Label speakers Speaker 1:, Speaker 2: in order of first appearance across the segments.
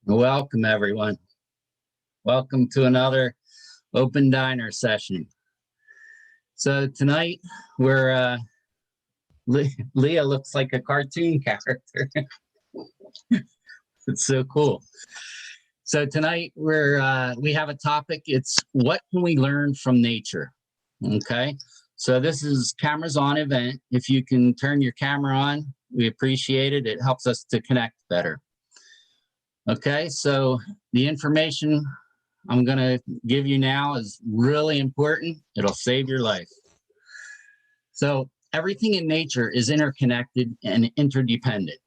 Speaker 1: Welcome, everyone. Welcome to another open diner session. So tonight we're Leah looks like a cartoon character. It's so cool. So tonight we have a topic. It's what can we learn from nature? Okay. So this is cameras on event. If you can turn your camera on, we appreciate it. It helps us to connect better. Okay, so the information I'm going to give you now is really important. It'll save your life. So everything in nature is interconnected and interdependent.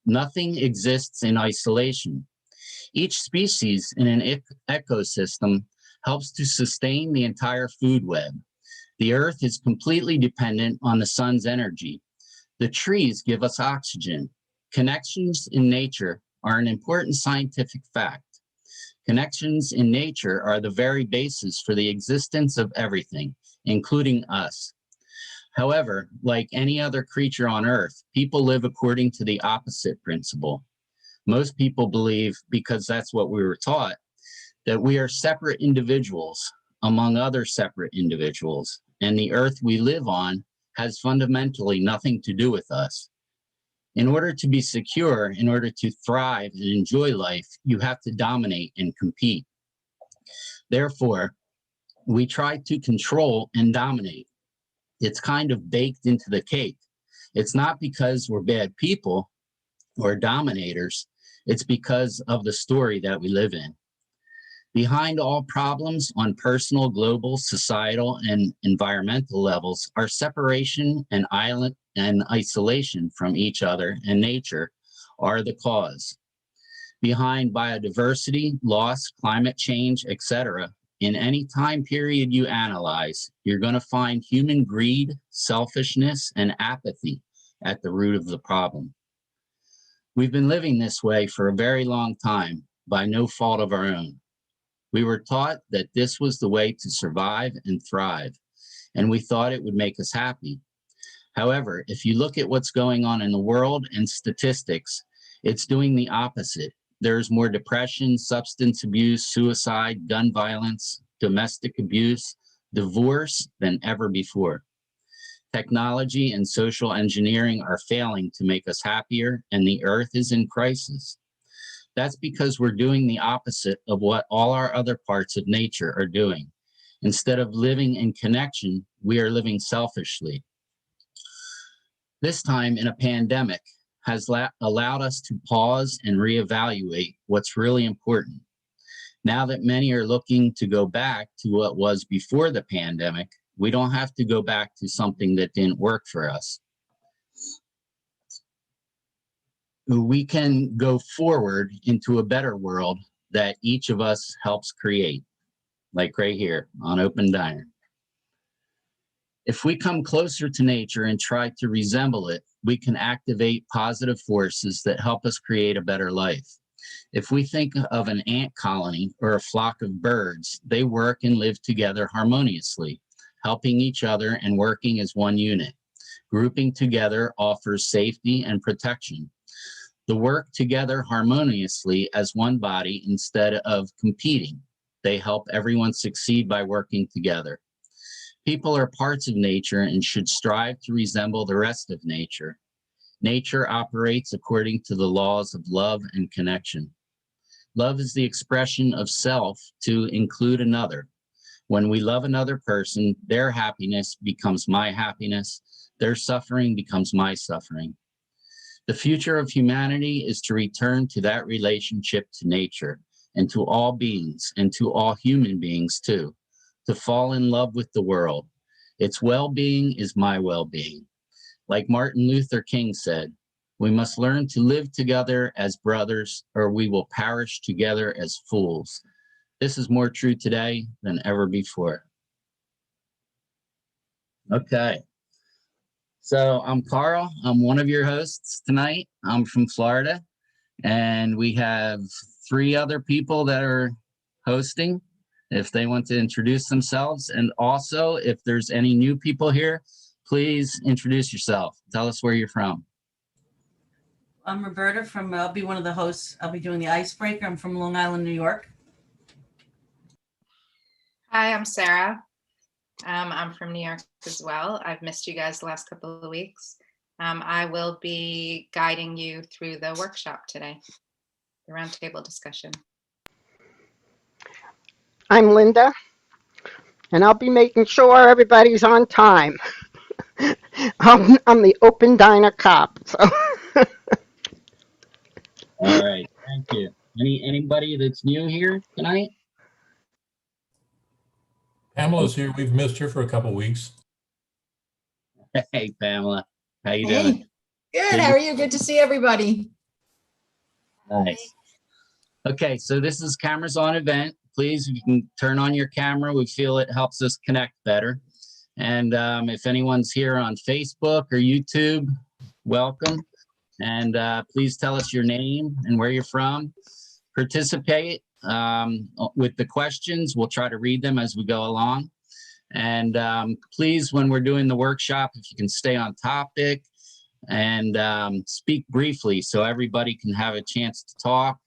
Speaker 1: Nothing exists in isolation. Each species in an ecosystem helps to sustain the entire food web. The earth is completely dependent on the sun's energy. The trees give us oxygen. Connections in nature are an important scientific fact. Connections in nature are the very basis for the existence of everything, including us. However, like any other creature on Earth, people live according to the opposite principle. Most people believe, because that's what we were taught, that we are separate individuals among other separate individuals, and the Earth we live on has fundamentally nothing to do with us. In order to be secure, in order to thrive and enjoy life, you have to dominate and compete. Therefore, we try to control and dominate. It's kind of baked into the cake. It's not because we're bad people or dominators. It's because of the story that we live in. Behind all problems on personal, global, societal, and environmental levels are separation and isolation from each other and nature are the cause. Behind biodiversity, loss, climate change, etc., in any time period you analyze, you're going to find human greed, selfishness, and apathy at the root of the problem. We've been living this way for a very long time by no fault of our own. We were taught that this was the way to survive and thrive, and we thought it would make us happy. However, if you look at what's going on in the world and statistics, it's doing the opposite. There's more depression, substance abuse, suicide, gun violence, domestic abuse, divorce than ever before. Technology and social engineering are failing to make us happier, and the earth is in crisis. That's because we're doing the opposite of what all our other parts of nature are doing. Instead of living in connection, we are living selfishly. This time in a pandemic has allowed us to pause and reevaluate what's really important. Now that many are looking to go back to what was before the pandemic, we don't have to go back to something that didn't work for us. We can go forward into a better world that each of us helps create, like right here on Open Diner. If we come closer to nature and try to resemble it, we can activate positive forces that help us create a better life. If we think of an ant colony or a flock of birds, they work and live together harmoniously, helping each other and working as one unit. Grouping together offers safety and protection. They work together harmoniously as one body instead of competing. They help everyone succeed by working together. People are parts of nature and should strive to resemble the rest of nature. Nature operates according to the laws of love and connection. Love is the expression of self to include another. When we love another person, their happiness becomes my happiness. Their suffering becomes my suffering. The future of humanity is to return to that relationship to nature and to all beings and to all human beings too, to fall in love with the world. Its well-being is my well-being. Like Martin Luther King said, we must learn to live together as brothers or we will perish together as fools. This is more true today than ever before. Okay. So I'm Carl. I'm one of your hosts tonight. I'm from Florida, and we have 3 other people that are hosting if they want to introduce themselves. And also, if there's any new people here, please introduce yourself. Tell us where you're from.
Speaker 2: I'm Roberta from, I'll be one of the hosts. I'll be doing the icebreaker. I'm from Long Island, New York.
Speaker 3: Hi, I'm Sarah. I'm from New York as well. I've missed you guys the last couple of weeks. I will be guiding you through the workshop today, the roundtable discussion.
Speaker 4: I'm Linda, and I'll be making sure everybody's on time. I'm the open diner cop. So.
Speaker 1: All right, thank you. Anybody that's new here tonight?
Speaker 5: Pamela's here. We've missed her for a couple weeks.
Speaker 1: Hey, Pamela, how you doing?
Speaker 6: Hey, good. How are you? Good to see everybody.
Speaker 1: Nice. Okay, so this is Cameras On event. Please, you can turn on your camera. We feel it helps us connect better. And if anyone's here on Facebook or YouTube, welcome. And please tell us your name and where you're from. Participate with the questions. We'll try to read them as we go along. And please, when we're doing the workshop, if you can stay on topic and speak briefly so everybody can have a chance to talk.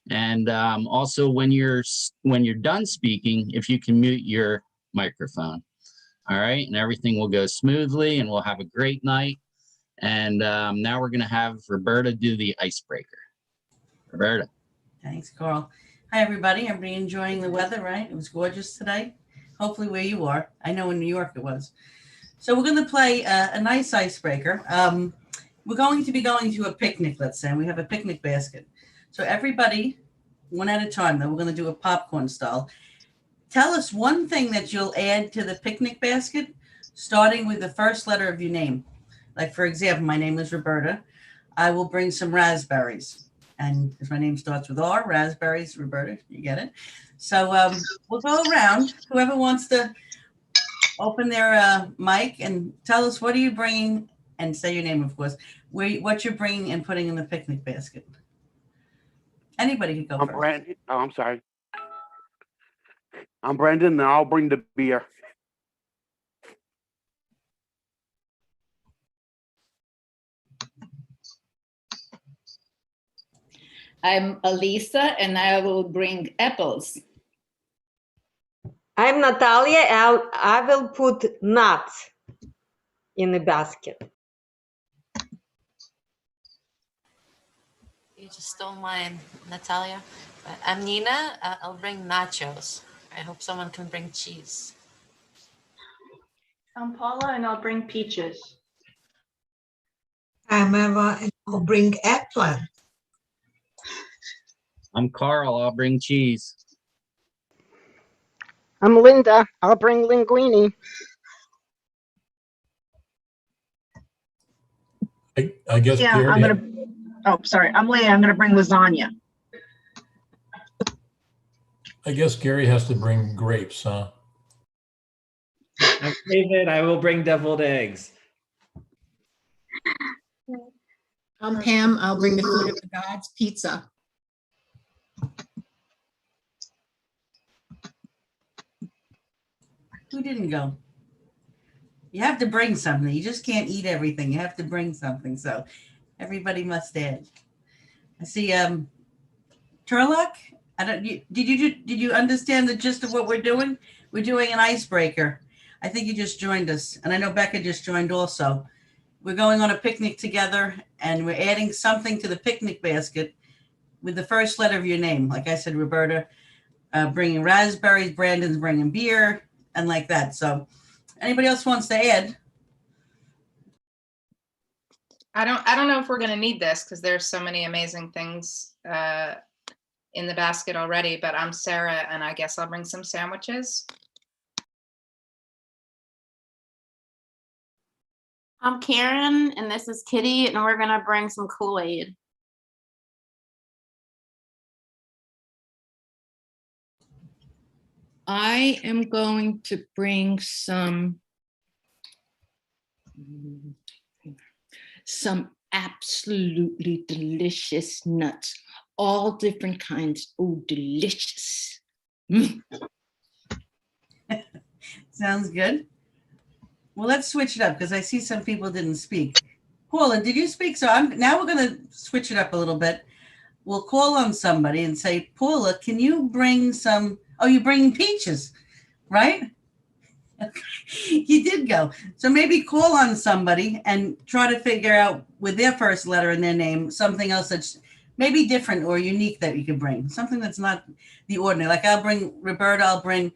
Speaker 1: And also when you're done speaking, if you can mute your microphone. All right, and everything will go smoothly and we'll have a great night. And now we're gonna have Roberta do the icebreaker. Roberta.
Speaker 2: Thanks, Carl. Hi, everybody. Everybody enjoying the weather, right? It was gorgeous today. Hopefully where you are. I know in New York it was. So we're going to play a nice icebreaker. We're going to be going to a picnic, let's say, and we have a picnic basket. So everybody, one at a time, though, we're going to do a popcorn style. Tell us one thing that you'll add to the picnic basket, starting with the first letter of your name. Like, for example, my name is Roberta. I will bring some raspberries. And if my name starts with R, raspberries, Roberta, you get it. So we'll go around. Whoever wants to open their mic and tell us what are you bringing, and say your name, of course, what you're bringing and putting in the picnic basket. Anybody can go first.
Speaker 7: Brandon. Oh, I'm sorry. I'm Brandon, and I'll bring the beer.
Speaker 8: I'm Alisa, and I will bring apples.
Speaker 9: I'm Natalia. I will put nuts in the basket.
Speaker 10: You just stole mine, Natalia. But I'm Nina. I'll bring nachos. I hope someone can bring cheese.
Speaker 11: I'm Paula, and I'll bring peaches.
Speaker 12: I'm Eva, and I'll bring eggplant.
Speaker 1: I'm Carl. I'll bring cheese.
Speaker 4: I'm Linda. I'll bring linguine.
Speaker 5: I guess
Speaker 6: Yeah,
Speaker 5: Gary.
Speaker 6: Oh, sorry. I'm Leah. I'm going to bring lasagna.
Speaker 5: I guess Gary has to bring grapes, huh?
Speaker 13: I'm David. I will bring deviled eggs.
Speaker 6: I'm Pam. I'll bring the food of the gods, pizza.
Speaker 2: Who didn't go? You have to bring something. You just can't eat everything. You have to bring something. So everybody must add. I see Turlock. Did you understand the gist of what we're doing? We're doing an icebreaker. I think you just joined us, and I know Becca just joined also. We're going on a picnic together, and we're adding something to the picnic basket with the first letter of your name. Like I said, Roberta, bringing raspberries, Brandon's bringing beer, and like that. So anybody else wants to add?
Speaker 3: I don't know if we're going to need this because there's so many amazing things in the basket already, but I'm Sarah, and I guess I'll bring some sandwiches.
Speaker 11: I'm Karen, and this is Kitty, and we're gonna bring some Kool-Aid.
Speaker 8: I am going to bring some absolutely delicious nuts, all different kinds. Oh, delicious.
Speaker 2: Sounds good. Well, let's switch it up because I see some people didn't speak. Paula, did you speak? So now we're going to switch it up a little bit. We'll call on somebody and say, Paula, can you bring some? Oh, you're bringing peaches, right? You did go. So maybe call on somebody and try to figure out with their first letter in their name something else that's maybe different or unique that you could bring. Something that's not the ordinary. Like I'll bring Roberta, I'll bring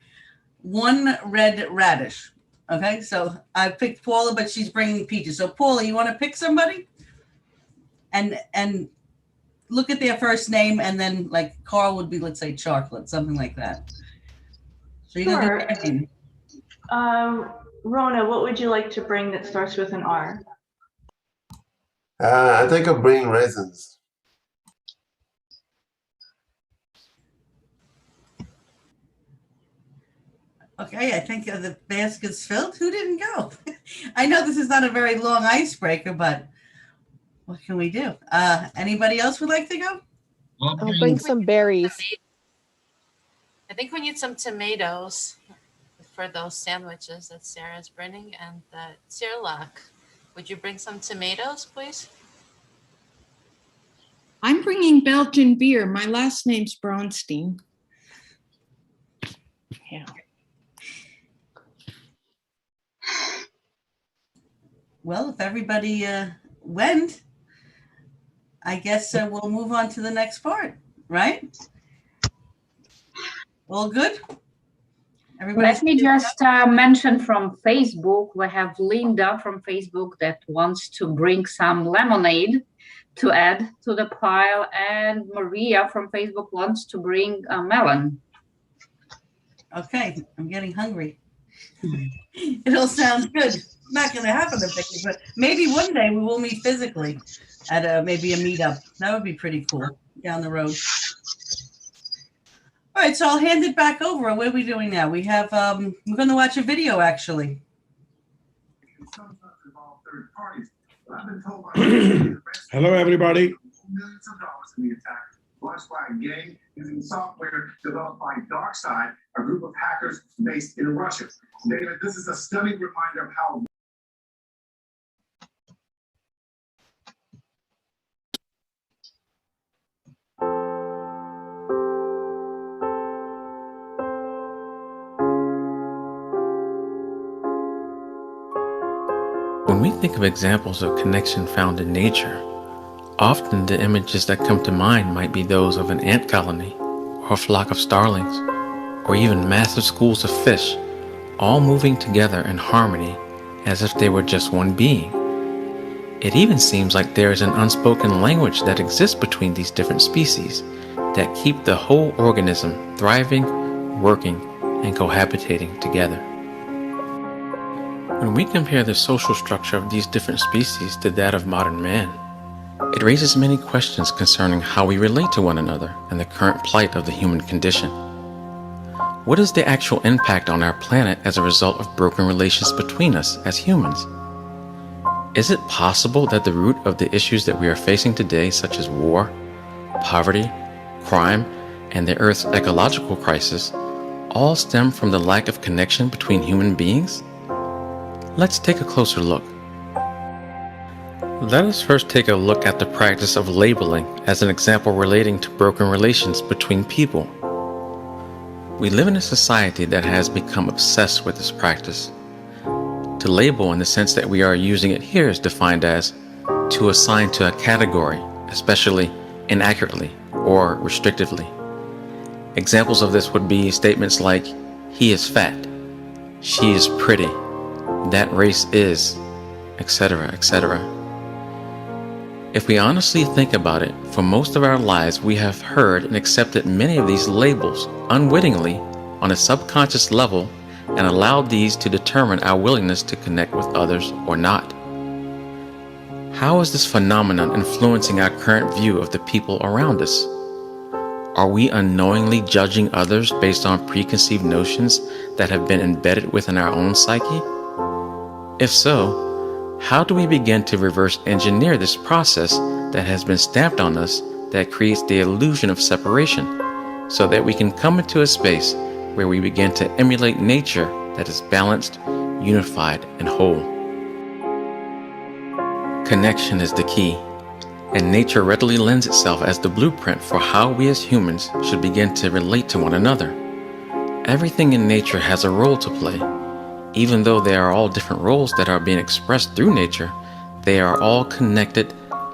Speaker 2: one red radish. Okay, so I picked Paula, but she's bringing peaches. So Paula, you want to pick somebody and look at their first name, and then like Carl would be, let's say, chocolate, something like that. So you're
Speaker 14: Sure.
Speaker 2: gonna do their name.
Speaker 14: Rona, what would you like to bring that starts with an R?
Speaker 15: I think I'll bring raisins.
Speaker 2: Okay, I think the basket's filled. Who didn't go? I know this is not a very long icebreaker, but what can we do? Anybody else would like to go?
Speaker 1: I'll
Speaker 16: bring some berries.
Speaker 10: I think we need some tomatoes for those sandwiches that Sarah's bringing, and the Sirlock. Would you bring some tomatoes, please?
Speaker 6: I'm bringing Belgian beer. My last name's Bronstein. Yeah.
Speaker 2: Well, if everybody went, I guess we'll move on to the next part, right? All good?
Speaker 17: Let me just mention from Facebook, we have Linda from Facebook that wants to bring some lemonade to add to the pile, and Maria from Facebook wants to bring a melon.
Speaker 2: Okay, I'm getting hungry. It all sounds good. It's not going to happen to picnic, but maybe one day we will meet physically at maybe a meetup. That would be pretty cool down the road. All right, so I'll hand it back over. What are we doing now? We have, we're going to watch a video actually.
Speaker 18: Hello, everybody.
Speaker 19: Millions of dollars in the attack launched by a gang using software developed by DarkSide, a group of hackers based in Russia. David, this is a stunning reminder of how
Speaker 20: When we think of examples of connection found in nature, often the images that come to mind might be those of an ant colony, or a flock of starlings, or even massive schools of fish, all moving together in harmony as if they were just one being. It even seems like there is an unspoken language that exists between these different species that keep the whole organism thriving, working, and cohabitating together. When we compare the social structure of these different species to that of modern man, it raises many questions concerning how we relate to one another and the current plight of the human condition. What is the actual impact on our planet as a result of broken relations between us as humans? Is it possible that the root of the issues that we are facing today, such as war, poverty, crime, and the Earth's ecological crisis, all stem from the lack of connection between human beings? Let's take a closer look. Let us first take a look at the practice of labeling as an example relating to broken relations between people. We live in a society that has become obsessed with this practice. To label in the sense that we are using it here is defined as to assign to a category, especially inaccurately or restrictively. Examples of this would be statements like, he is fat, she is pretty, that race is, etc., etc. If we honestly think about it, for most of our lives we have heard and accepted many of these labels unwittingly on a subconscious level and allowed these to determine our willingness to connect with others or not. How is this phenomenon influencing our current view of the people around us? Are we unknowingly judging others based on preconceived notions that have been embedded within our own psyche? If so, how do we begin to reverse engineer this process that has been stamped on us that creates the illusion of separation, so that we can come into a space where we begin to emulate nature that is balanced, unified, and whole? Connection is the key, and nature readily lends itself as the blueprint for how we as humans should begin to relate to one another. Everything in nature has a role to play. Even though they are all different roles that are being expressed through nature, they are all connected,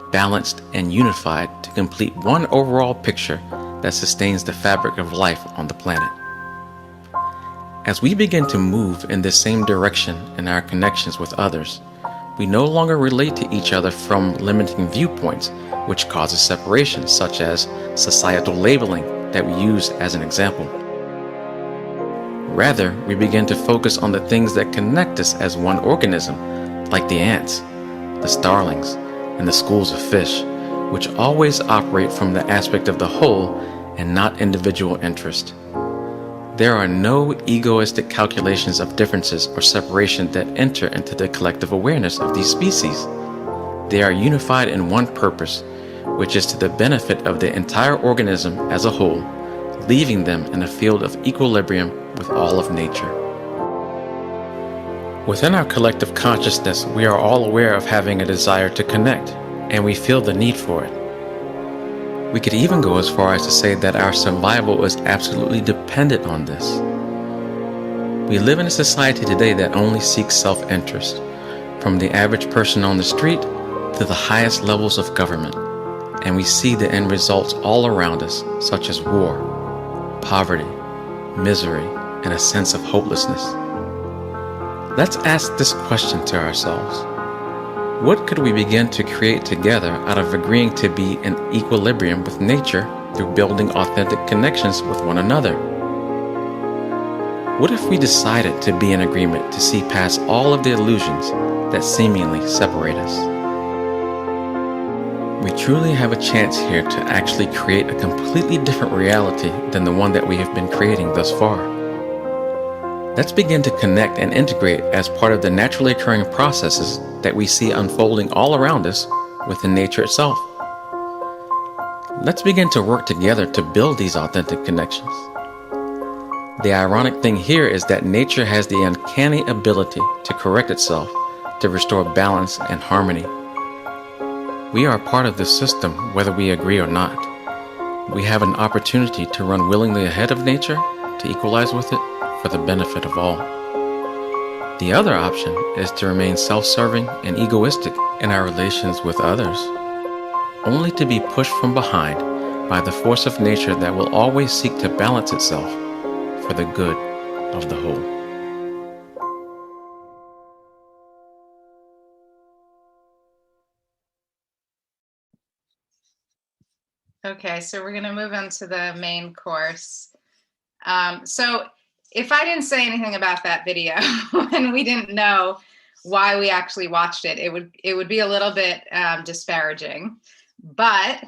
Speaker 20: balanced, and unified to complete one overall picture that sustains the fabric of life on the planet. As we begin to move in this same direction in our connections with others, we no longer relate to each other from limiting viewpoints, which causes separation, such as societal labeling that we use as an example. Rather, we begin to focus on the things that connect us as one organism, like the ants, the starlings, and the schools of fish, which always operate from the aspect of the whole and not individual interest. There are no egoistic calculations of differences or separation that enter into the collective awareness of these species. They are unified in one purpose, which is to the benefit of the entire organism as a whole, leaving them in a field of equilibrium with all of nature. Within our collective consciousness, we are all aware of having a desire to connect, and we feel the need for it. We could even go as far as to say that our survival is absolutely dependent on this. We live in a society today that only seeks self-interest, from the average person on the street to the highest levels of government, and we see the end results all around us, such as war, poverty, misery, and a sense of hopelessness. Let's ask this question to ourselves. What could we begin to create together out of agreeing to be in equilibrium with nature through building authentic connections with one another? What if we decided to be in agreement to see past all of the illusions that seemingly separate us? We truly have a chance here to actually create a completely different reality than the one that we have been creating thus far. Let's begin to connect and integrate as part of the naturally occurring processes that we see unfolding all around us within nature itself. Let's begin to work together to build these authentic connections. The ironic thing here is that nature has the uncanny ability to correct itself, to restore balance and harmony. We are part of this system whether we agree or not. We have an opportunity to run willingly ahead of nature, to equalize with it, for the benefit of all. The other option is to remain self-serving and egoistic in our relations with others, only to be pushed from behind by the force of nature that will always seek to balance itself for the good of the whole.
Speaker 3: Okay, so we're going to move into the main course. So if I didn't say anything about that video and we didn't know why we actually watched it, it would be a little bit disparaging. But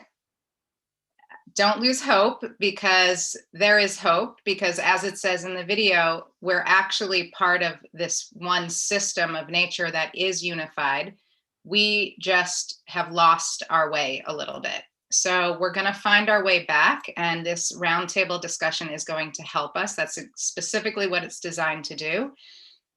Speaker 3: don't lose hope, because there is hope, because as it says in the video, we're actually part of this one system of nature that is unified. We just have lost our way a little bit. So we're going to find our way back, and this roundtable discussion is going to help us. That's specifically what it's designed to do.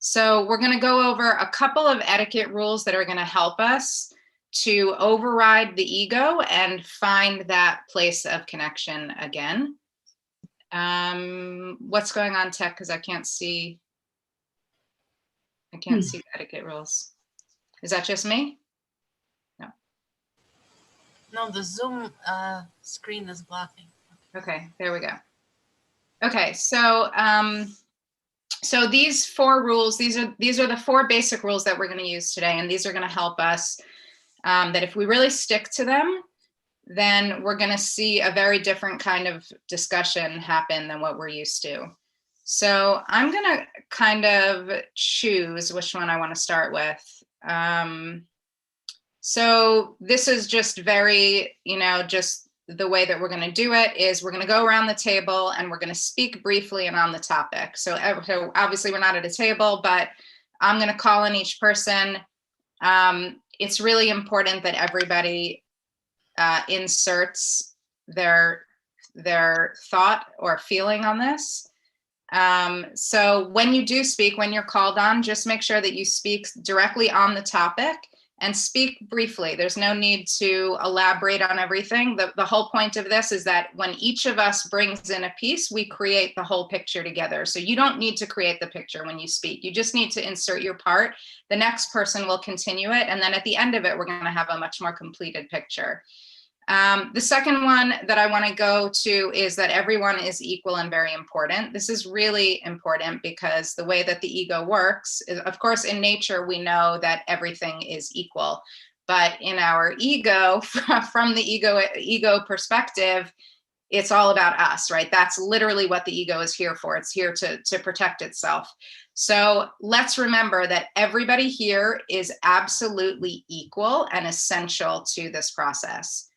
Speaker 3: So we're going to go over a couple of etiquette rules that are going to help us to override the ego and find that place of connection again. What's going on, Tech? Because I can't see the etiquette rules. Is that just me?
Speaker 10: No, the Zoom screen is blocking.
Speaker 3: Okay, there we go. Okay, so so these 4 rules, these are the 4 basic rules that we're going to use today, and these are going to help us. That if we really stick to them, then we're going to see a very different kind of discussion happen than what we're used to. So I'm going to kind of choose which one I want to start with. So this is just very, just the way that we're going to do it is we're going to go around the table and we're going to speak briefly and on the topic. So obviously we're not at a table, but I'm going to call in each person. It's really important that everybody inserts their thought or feeling on this. So when you do speak, when you're called on, just make sure that you speak directly on the topic and speak briefly. There's no need to elaborate on everything. The whole point of this is that when each of us brings in a piece, we create the whole picture together. So you don't need to create the picture when you speak. You just need to insert your part. The next person will continue it. And then at the end of it, we're going to have a much more completed picture. The second one that I want to go to is that everyone is equal and very important. This is really important because the way that the ego works is, of course, in nature, we know that everything is equal. But in our ego, from the ego perspective, it's all about us, right? That's literally what the ego is here for. It's here to protect itself. So let's remember that everybody here is absolutely equal and essential to this process.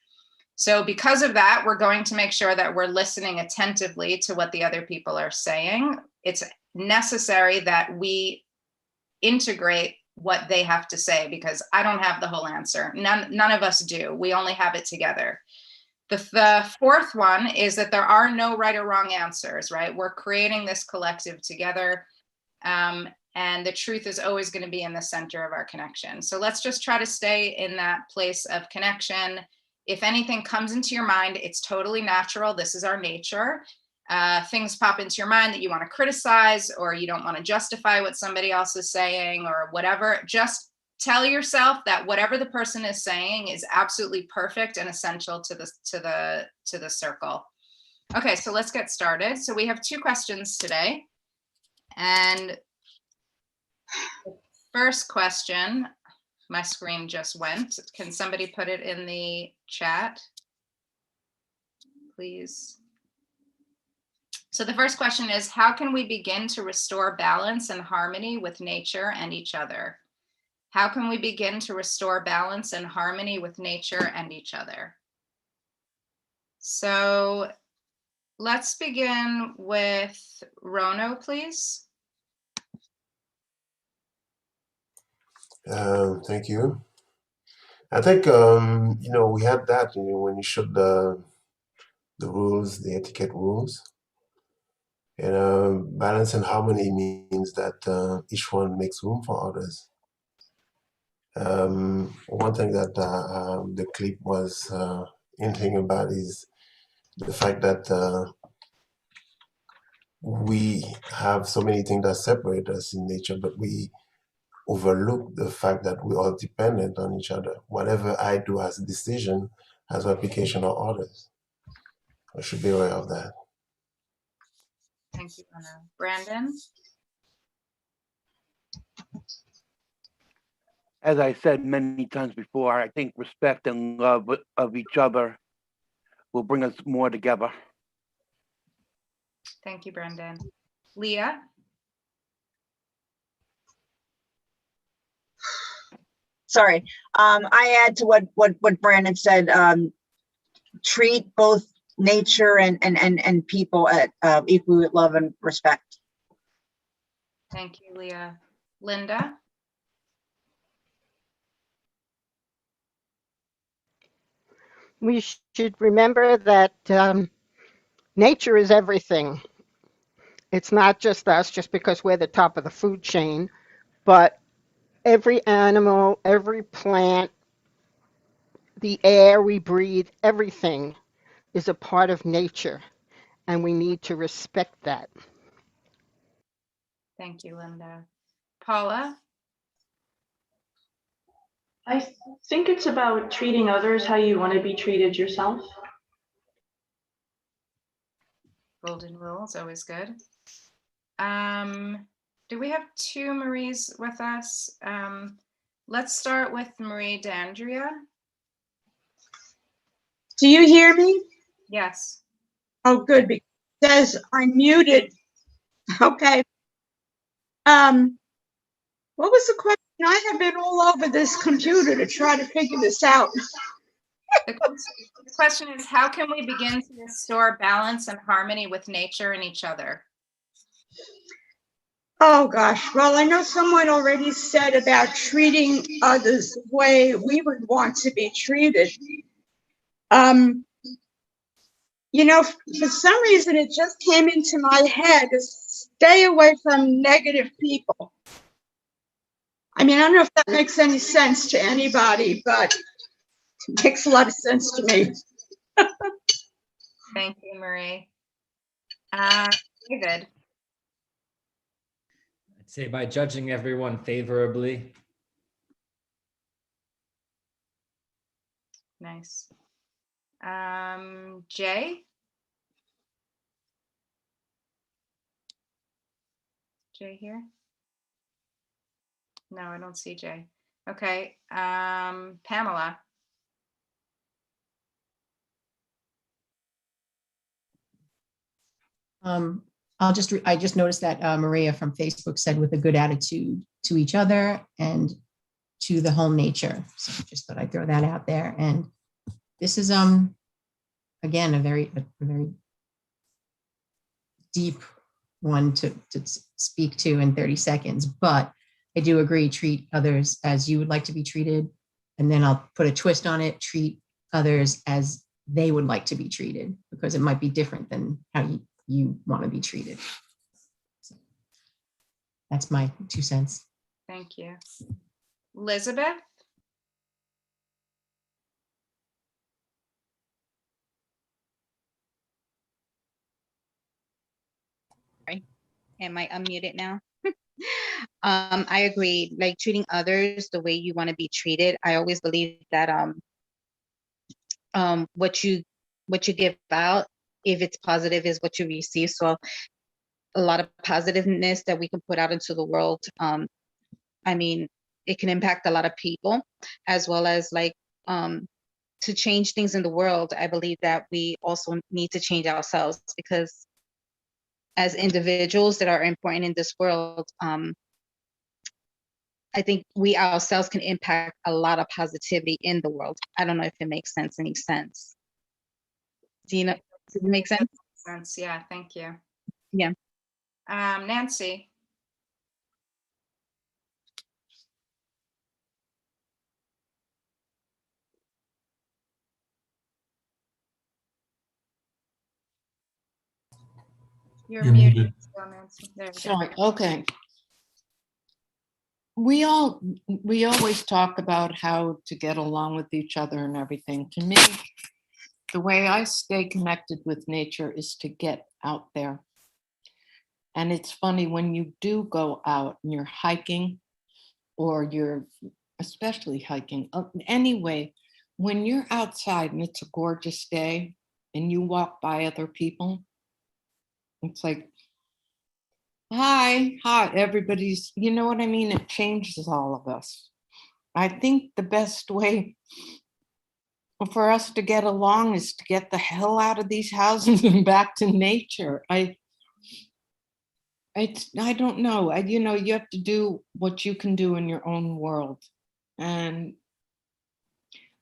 Speaker 3: So because of that, we're going to make sure that we're listening attentively to what the other people are saying. It's necessary that we integrate what they have to say, because I don't have the whole answer. None of us do. We only have it together. The fourth one is that there are no right or wrong answers, right? We're creating this collective together. And the truth is always going to be in the center of our connection. So let's just try to stay in that place of connection. If anything comes into your mind, it's totally natural. This is our nature. Things pop into your mind that you want to criticize, or you don't want to justify what somebody else is saying or whatever. Just tell yourself that whatever the person is saying is absolutely perfect and essential to the circle. Okay, so let's get started. So we have 2 questions today. And the first question, my screen just went. Can somebody put it in the chat, please? So the first question is, how can we begin to restore balance and harmony with nature and each other? How can we begin to restore balance and harmony with nature and each other? So let's begin with Rono, please.
Speaker 15: Thank you. I think, we had that when you showed the rules, the etiquette rules. And balance and harmony means that each one makes room for others. One thing that the clip was hinting about is the fact that we have so many things that separate us in nature, but we overlook the fact that we are dependent on each other. Whatever I do as a decision has application on others. I should be aware of that.
Speaker 3: Thank you, Anna. Brandon?
Speaker 7: As I said many times before, I think respect and love of each other will bring us more together.
Speaker 3: Thank you, Brandon. Leah?
Speaker 16: Sorry. I add to what Brandon said. Treat both nature and people at equal with love and respect.
Speaker 3: Thank you, Leah. Linda?
Speaker 4: We should remember that nature is everything. It's not just us, just because we're the top of the food chain, but every animal, every plant, the air we breathe, everything is a part of nature, and we need to respect that.
Speaker 3: Thank you, Linda. Paula?
Speaker 14: I think it's about treating others how you want to be treated yourself.
Speaker 3: Golden rule is always good. Do we have 2 Maries with us? Let's start with Marie D'Andrea.
Speaker 21: Do you hear me?
Speaker 3: Yes.
Speaker 21: Oh, good, because it says I'm muted. Okay. What was the question? I have been all over this computer to try to figure this out.
Speaker 3: The question is, how can we begin to restore balance and harmony with nature and each other?
Speaker 21: Oh gosh, well, I know someone already said about treating others the way we would want to be treated. For some reason, it just came into my head to stay away from negative people. I mean, I don't know if that makes any sense to anybody, but it makes a lot of sense to me.
Speaker 3: Thank you, Marie. David.
Speaker 13: I'd say by judging everyone favorably.
Speaker 3: Nice. Jay? Jay here? No, I don't see Jay. Okay. Pamela.
Speaker 6: I just noticed that Maria from Facebook said with a good attitude to each other and to the whole nature. So just thought I'd throw that out there. And this is again a very deep one to speak to in 30 seconds, but I do agree, treat others as you would like to be treated. And then I'll put a twist on it, treat others as they would like to be treated, because it might be different than how you want to be treated. So that's my 2 cents.
Speaker 3: Thank you. Elizabeth?
Speaker 9: Am I unmuted now? I agree, like treating others the way you want to be treated. I always believe that what you give out, if it's positive, is what you receive. So a lot of positiveness that we can put out into the world, I mean, it can impact a lot of people, as well as like to change things in the world. I believe that we also need to change ourselves, because as individuals that are important in this world, I think we ourselves can impact a lot of positivity in the world. I don't know if it makes any sense. Do you know, does it make sense?
Speaker 3: Sense, yeah, thank you.
Speaker 9: Yeah.
Speaker 3: Nancy? You're
Speaker 5: You're
Speaker 3: muted.
Speaker 5: muted.
Speaker 3: Still, Nancy. There we go.
Speaker 22: Sorry, okay. We always talk about how to get along with each other and everything. To me, the way I stay connected with nature is to get out there. And it's funny, when you do go out and you're hiking, or you're especially hiking, anyway, when you're outside and it's a gorgeous day and you walk by other people, it's like, hi, everybody's, you know what I mean? It changes all of us. I think the best way for us to get along is to get the hell out of these houses and back to nature. I don't know. You have to do what you can do in your own world. And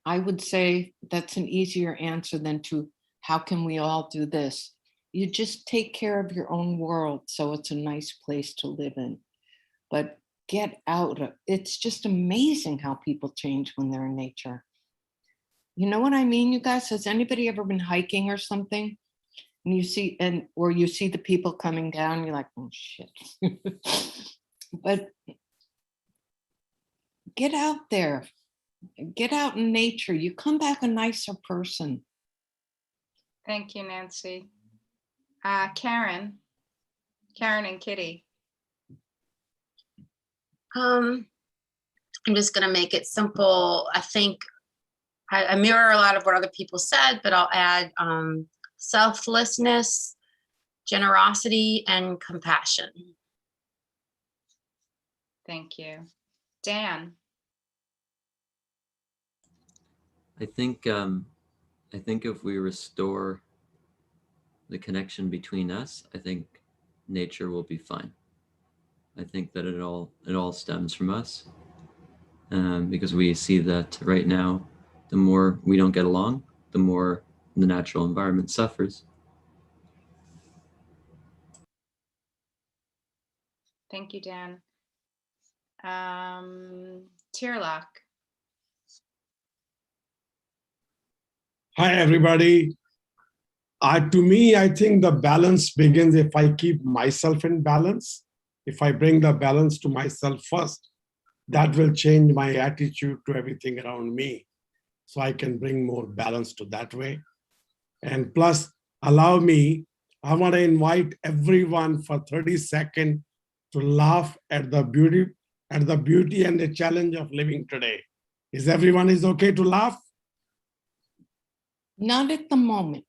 Speaker 22: I would say that's an easier answer than to how can we all do this? You just take care of your own world so it's a nice place to live in. But get out. It's just amazing how people change when they're in nature. You know what I mean, you guys? Has anybody ever been hiking or something? And you see, or you see the people coming down, you're like, oh shit. But get out there. Get out in nature. You come back a nicer person.
Speaker 3: Thank you, Nancy. Karen and Kitty.
Speaker 11: I'm just going to make it simple. I think I mirror a lot of what other people said, but I'll add selflessness, generosity, and compassion.
Speaker 3: Thank you. Dan.
Speaker 23: I think if we restore the connection between us, I think nature will be fine. I think that it all stems from us, because we see that right now, the more we don't get along, the more the natural environment suffers.
Speaker 3: Thank you, Dan. Tierlock.
Speaker 18: Hi, everybody. To me, I think the balance begins if I keep myself in balance. If I bring the balance to myself first, that will change my attitude to everything around me. So I can bring more balance to that way. And plus, allow me, I want to invite everyone for 30 seconds to laugh at the beauty and the challenge of living today. Is everyone is okay to laugh?
Speaker 22: Not at the moment.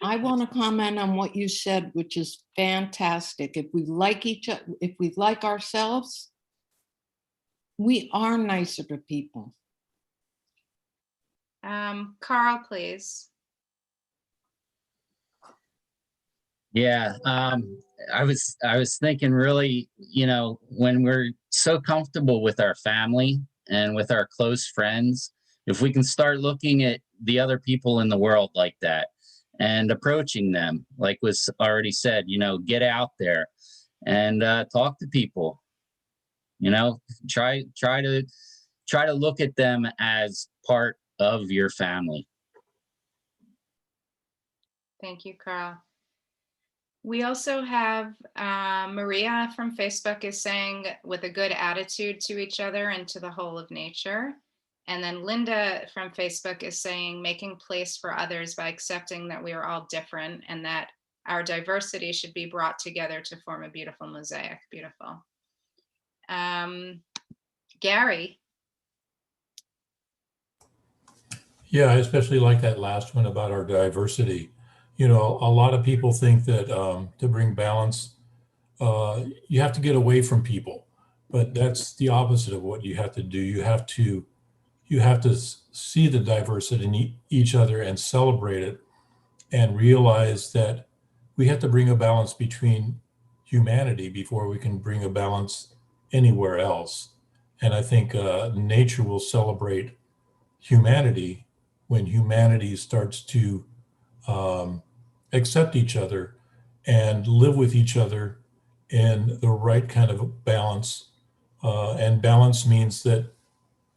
Speaker 22: I want to comment on what you said, which is fantastic. If we like each other, if we like ourselves, we are nicer to people.
Speaker 3: Carl, please.
Speaker 1: Yeah, I was thinking really, when we're so comfortable with our family and with our close friends, if we can start looking at the other people in the world like that and approaching them, like was already said, get out there and talk to people. Try to look at them as part of your family.
Speaker 3: Thank you, Carl. We also have Maria from Facebook is saying with a good attitude to each other and to the whole of nature. And then Linda from Facebook is saying making place for others by accepting that we are all different and that our diversity should be brought together to form a beautiful mosaic. Beautiful. Gary.
Speaker 5: Yeah, I especially like that last one about our diversity. A lot of people think that to bring balance, you have to get away from people, but that's the opposite of what you have to do. You have to see the diversity in each other and celebrate it, and realize that we have to bring a balance between humanity before we can bring a balance anywhere else. And I think nature will celebrate humanity when humanity starts to accept each other and live with each other in the right kind of balance. And balance means that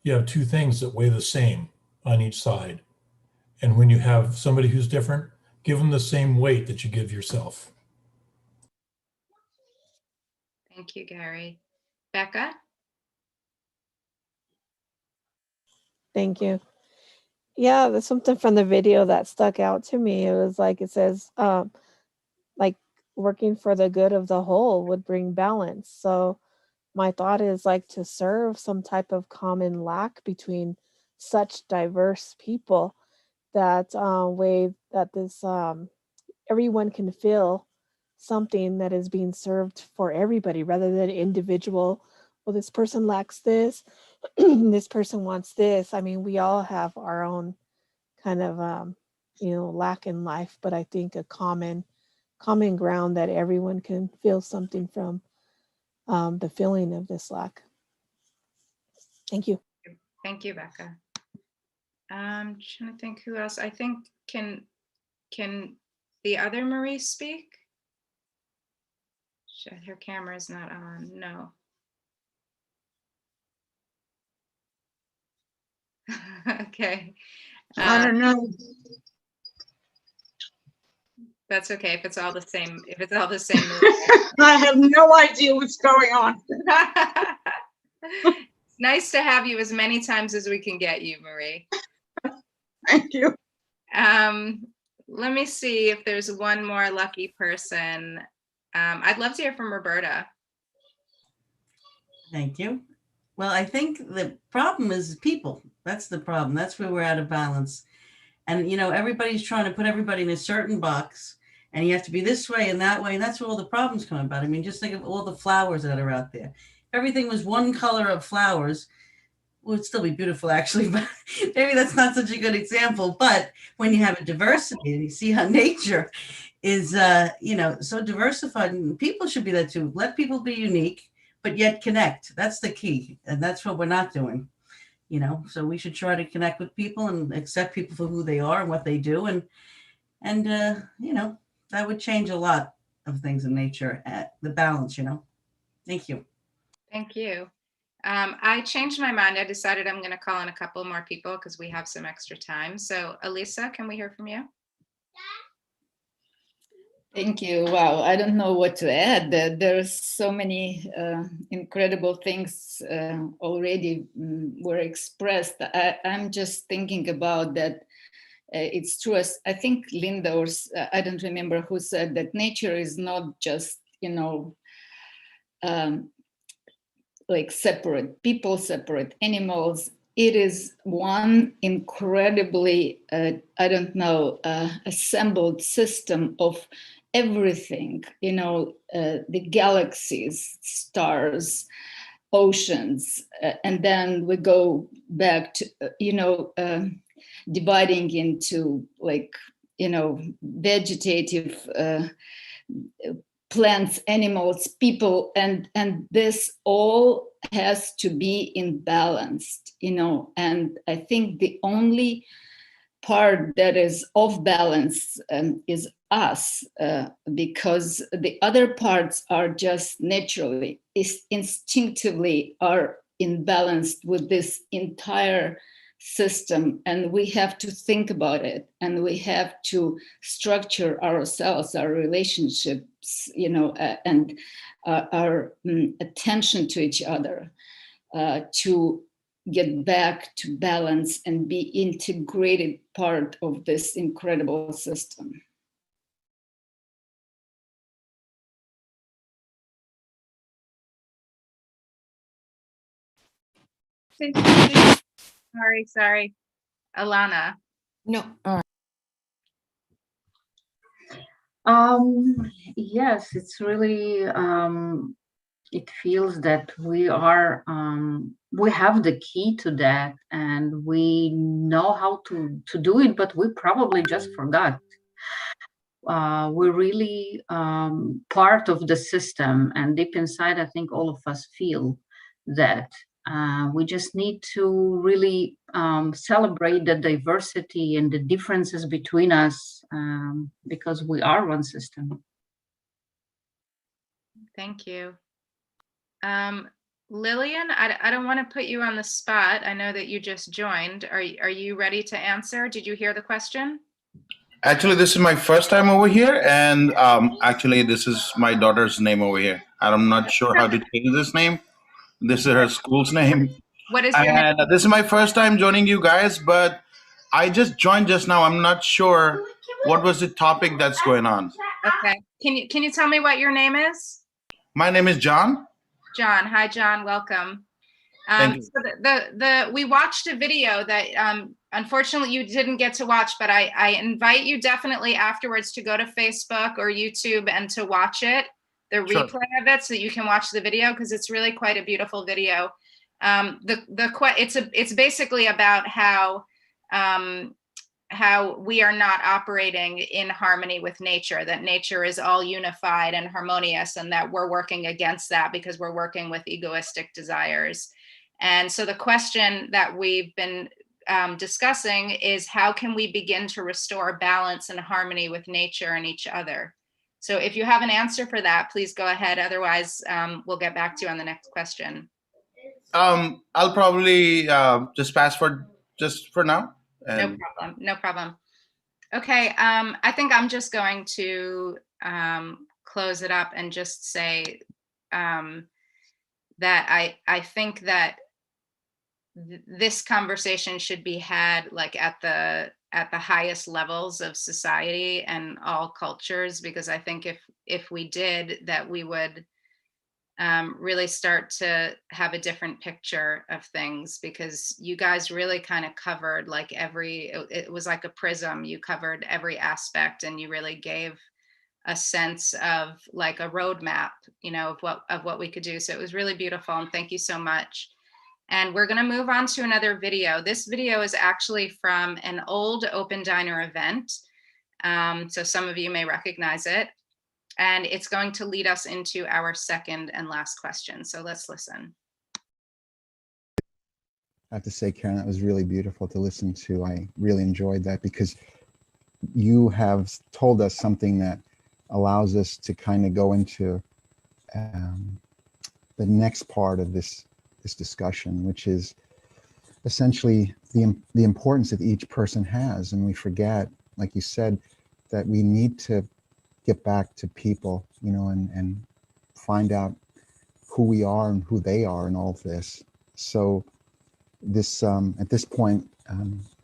Speaker 5: you have two things that weigh the same on each side. And when you have somebody who's different, give them the same weight that you give yourself.
Speaker 3: Thank you, Gary. Becca?
Speaker 8: Thank you. Yeah, there's something from the video that stuck out to me. It was like, it says, like working for the good of the whole would bring balance. So my thought is like to serve some type of common lack between such diverse people that way that this everyone can feel something that is being served for everybody rather than individual. Well, this person lacks this, this person wants this. I mean, we all have our own kind of lack in life, but I think a common ground that everyone can feel something from the feeling of this lack. Thank you.
Speaker 3: Thank you, Becca. I'm trying to think who else. I think can the other Marie speak? Her camera is not on. No. Okay.
Speaker 21: I don't know.
Speaker 3: That's okay if it's all the same. If it's all the same movie.
Speaker 21: I have no idea what's going on.
Speaker 3: It's nice to have you as many times as we can get you, Marie.
Speaker 21: Thank you.
Speaker 3: Let me see if there's one more lucky person. I'd love to hear from Roberta.
Speaker 2: Thank you. Well, I think the problem is people. That's the problem. That's where we're out of balance. And, everybody's trying to put everybody in a certain box, and you have to be this way and that way. And that's where all the problems come about. I mean, just think of all the flowers that are out there. If everything was one color of flowers, it would still be beautiful, actually, but maybe that's not such a good example. But when you have a diversity and you see how nature is, so diversified, and people should be that too. Let people be unique, but yet connect. That's the key. And that's what we're not doing, so we should try to connect with people and accept people for who they are and what they do. And that would change a lot of things in nature, the balance, Thank you.
Speaker 3: Thank you. I changed my mind. I decided I'm going to call in a couple more people because we have some extra time. So, Elisa, can we hear from you?
Speaker 12: Thank you. Wow, I don't know what to add. There's so many incredible things already were expressed. I'm just thinking about that. It's true. I think Linda, or I don't remember who said that nature is not just, like separate people, separate animals. It is one incredibly, assembled system of everything, the galaxies, stars, oceans, and then we go back to, dividing into vegetative plants, animals, people, and this all has to be in balanced, and I think the only part that is off balance is us, because the other parts are just naturally, instinctively are imbalanced with this entire system, and we have to think about it, and we have to structure ourselves, our relationships, and our attention to each other, to get back to balance and be integrated part of this incredible system.
Speaker 3: Sorry. Alana.
Speaker 6: No.
Speaker 17: Yes, it's really, it feels that we have the key to that, and we know how to do it, but we probably just forgot. We're really part of the system, and deep inside, I think all of us feel that. We just need to really celebrate the diversity and the differences between us, because we are one system.
Speaker 3: Thank you. Lillian, I don't want to put you on the spot. I know that you just joined. Are you ready to answer? Did you hear the question?
Speaker 19: Actually, this is my first time over here, and actually, this is my daughter's name over here. I'm not sure how to change this name. This is her school's name.
Speaker 3: What is your name?
Speaker 19: And this is my first time joining you guys, but I just joined just now. I'm not sure what was the topic that's going on.
Speaker 3: Okay. Can you tell me what your name is?
Speaker 19: My name is John.
Speaker 3: John. Hi, John. Welcome.
Speaker 19: Thank you.
Speaker 3: So we watched a video that unfortunately you didn't get to watch, but I invite you definitely afterwards to go to Facebook or YouTube and to watch it, the replay of it, so that you can watch the video, because it's really quite a beautiful video. It's basically about how we are not operating in harmony with nature, that nature is all unified and harmonious, and that we're working against that because we're working with egoistic desires. And so the question that we've been discussing is, how can we begin to restore balance and harmony with nature and each other? So if you have an answer for that, please go ahead. Otherwise, we'll get back to you on the next question.
Speaker 19: I'll probably just pass for now.
Speaker 3: No problem. Okay, I think I'm just going to close it up and just say that I think that this conversation should be had like at the highest levels of society and all cultures, because I think if we did that, we would really start to have a different picture of things, because you guys really kind of covered like it was like a prism. You covered every aspect, and you really gave a sense of like a roadmap, of what we could do. So it was really beautiful, and thank you so much. And we're going to move on to another video. This video is actually from an old Open Diner event. So some of you may recognize it. And it's going to lead us into our second and last question. So let's listen.
Speaker 24: I have to say, Karen, that was really beautiful to listen to. I really enjoyed that, because you have told us something that allows us to kind of go into the next part of this discussion, which is essentially the importance that each person has. And we forget, like you said, that we need to get back to people, and find out who we are and who they are in all of this. So this at this point,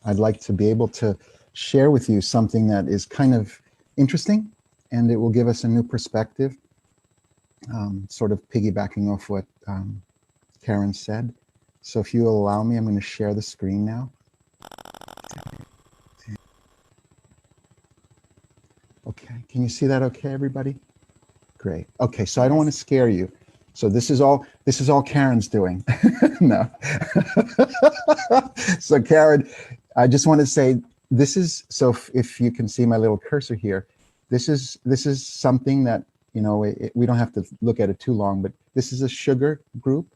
Speaker 24: I'd like to be able to share with you something that is kind of interesting, and it will give us a new perspective, sort of piggybacking off what Karen said. So if you will allow me, I'm going to share the screen now. Okay, can you see that okay, everybody? Great. Okay, so I don't want to scare you. So this is all Karen's doing. No. So Karen, I just want to say this is, so if you can see my little cursor here, this is something that, we don't have to look at it too long, but this is a sugar group,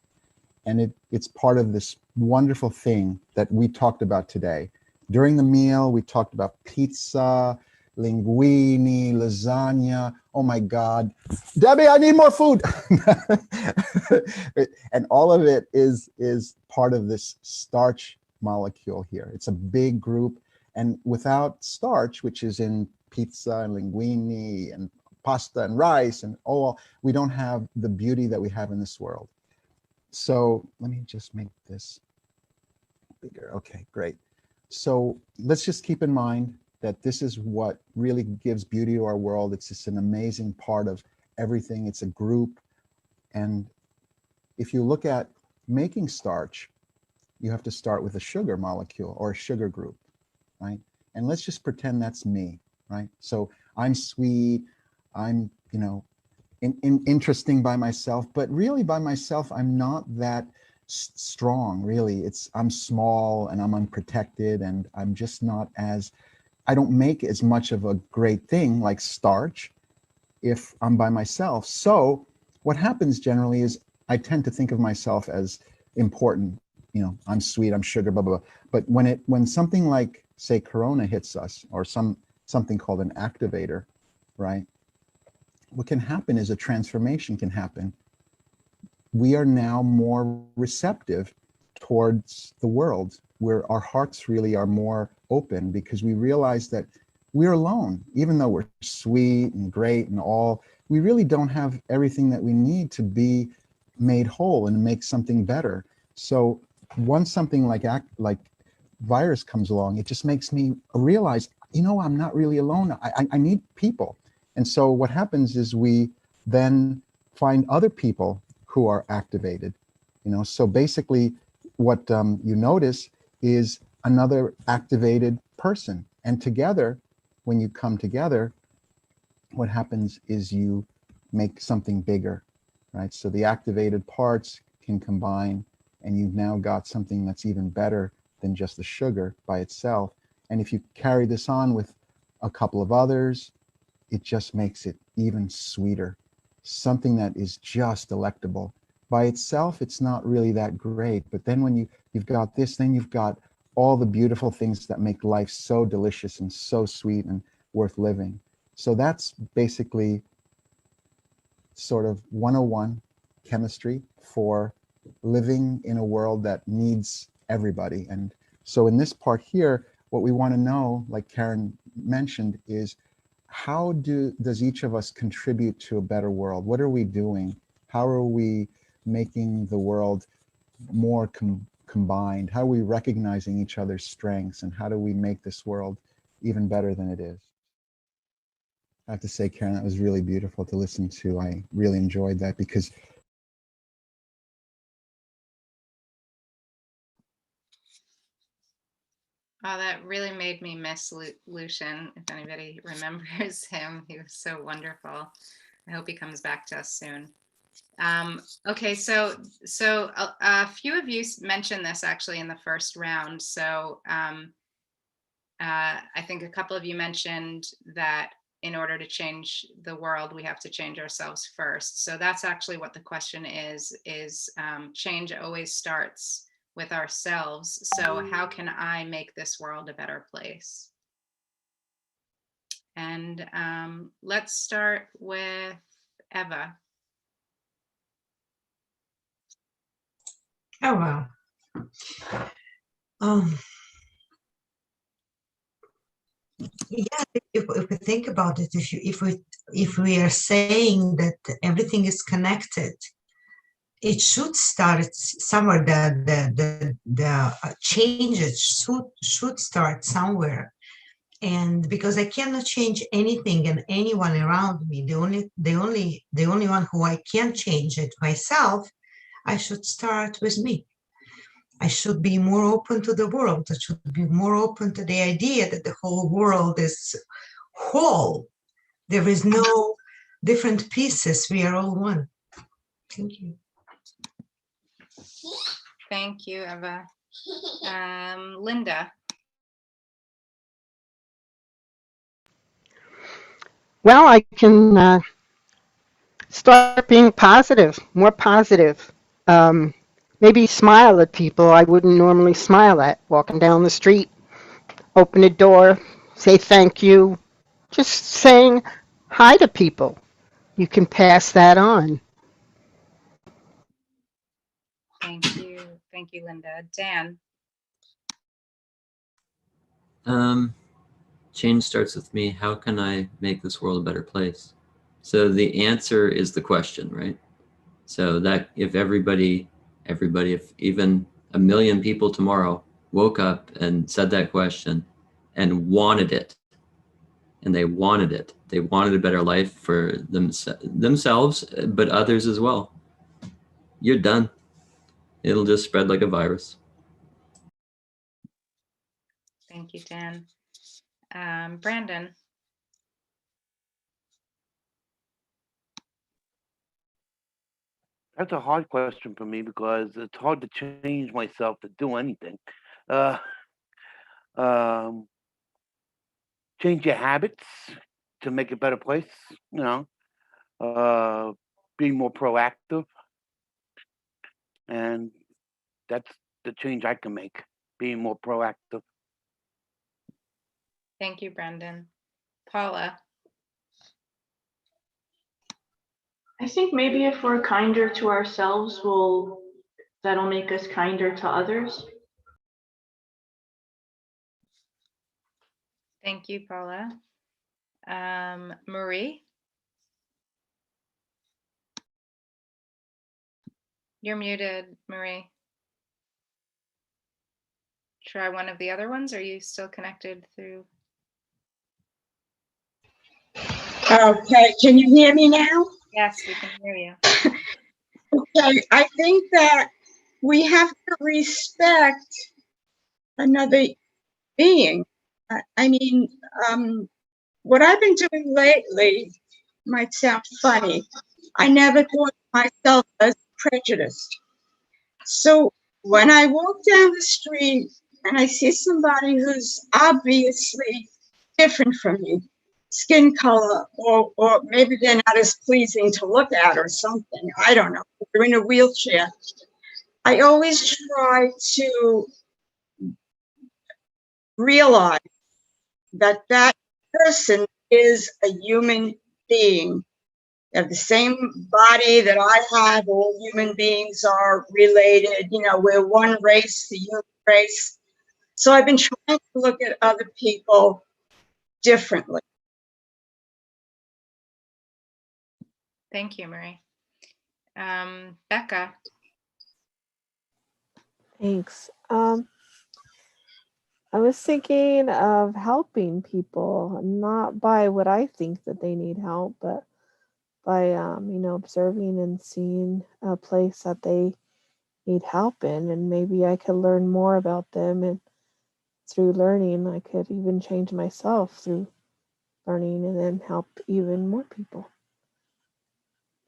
Speaker 24: and it's part of this wonderful thing that we talked about today. During the meal, we talked about pizza, linguine, lasagna. Oh my God, Debbie, I need more food. And all of it is part of this starch molecule here. It's a big group, and without starch, which is in pizza and linguine and pasta and rice and all, we don't have the beauty that we have in this world. So let me just make this bigger. Okay, great. So let's just keep in mind that this is what really gives beauty to our world. It's just an amazing part of everything. It's a group. And if you look at making starch, you have to start with a sugar molecule or a sugar group, right? And let's just pretend that's me, right? So I'm sweet, I'm, interesting by myself, but really by myself, I'm not that strong, really. I'm small and I'm unprotected, and I'm just not as, I don't make as much of a great thing like starch if I'm by myself. So what happens generally is I tend to think of myself as important. I'm sweet, I'm sugar, blah, blah, blah. But when something like, say, Corona hits us, or something called an activator, right? What can happen is a transformation can happen. We are now more receptive towards the world, where our hearts really are more open, because we realize that we're alone. Even though we're sweet and great and all, we really don't have everything that we need to be made whole and make something better. So once something like virus comes along, it just makes me realize, I'm not really alone. I need people. And so what happens is we then find other people who are activated. So basically what you notice is another activated person. And together, when you come together, what happens is you make something bigger, right? So the activated parts can combine, and you've now got something that's even better than just the sugar by itself. And if you carry this on with a couple of others, it just makes it even sweeter, something that is just delectable. By itself, it's not really that great, but then when you've got this, then you've got all the beautiful things that make life so delicious and so sweet and worth living. So that's basically sort of 101 chemistry for living in a world that needs everybody. And so in this part here, what we want to know, like Karen mentioned, is how does each of us contribute to a better world? What are we doing? How are we making the world more combined? How are we recognizing each other's strengths? And how do we make this world even better than it is? I have to say, Karen, that was really beautiful to listen to. I really enjoyed that, because
Speaker 3: Oh, that really made me miss Lucian. If anybody remembers him, he was so wonderful. I hope he comes back to us soon. Okay, so a few of you mentioned this actually in the first round. So I think a couple of you mentioned that in order to change the world, we have to change ourselves first. So that's actually what the question is change always starts with ourselves. So how can I make this world a better place? And let's start with Eva.
Speaker 7: Oh, wow. Um, Yeah, if we think about it, if we are saying that everything is connected, it should start somewhere. The changes should start somewhere. And because I cannot change anything and anyone around me, the only one who I can change it myself, I should start with me. I should be more open to the world. I should be more open to the idea that the whole world is whole. There is no different pieces. We are all one. Thank you.
Speaker 3: Thank you, Eva. Linda.
Speaker 4: Well, I can start being positive, more positive. Um, maybe smile at people I wouldn't normally smile at, walking down the street, open a door, say thank you, just saying hi to people. You can pass that on.
Speaker 3: Thank you. Thank you, Linda. Dan.
Speaker 23: Change starts with me. How can I make this world a better place? So the answer is the question, right? So that if everybody, if even 1 million people tomorrow woke up and said that question and wanted it, and they wanted it, they wanted a better life for themselves, but others as well, you're done. It'll just spread like a virus.
Speaker 3: Thank you, Dan. Brandon.
Speaker 10: That's a hard question for me because it's hard to change myself to do anything. Uh, um, change your habits to make a better place. You know, being more proactive, and that's the change I can make. Being more proactive.
Speaker 3: Thank you, Brandon. Paula.
Speaker 14: I think maybe if we're kinder to ourselves, that'll make us kinder to others.
Speaker 3: Thank you, Paula. Marie. You're muted, Marie. Try one of the other ones. Are you still connected through?
Speaker 21: Okay, can you hear me now?
Speaker 3: Yes, we can hear you.
Speaker 21: Okay, I think that we have to respect another being. I mean, what I've been doing lately might sound funny. I never thought of myself as prejudiced. So when I walk down the street and I see somebody who's obviously different from me, skin color, or maybe they're not as pleasing to look at or something, I don't know, they're in a wheelchair, I always try to realize that that person is a human being. They have the same body that I have. All human beings are related. You know, we're one race, the human race. So I've been trying to look at other people differently.
Speaker 3: Thank you, Marie. Becca.
Speaker 8: Thanks. I was thinking of helping people, not by what I think that they need help, but by observing and seeing a place that they need help in, and maybe I could learn more about them, and through learning I could even change myself through learning and then help even more people.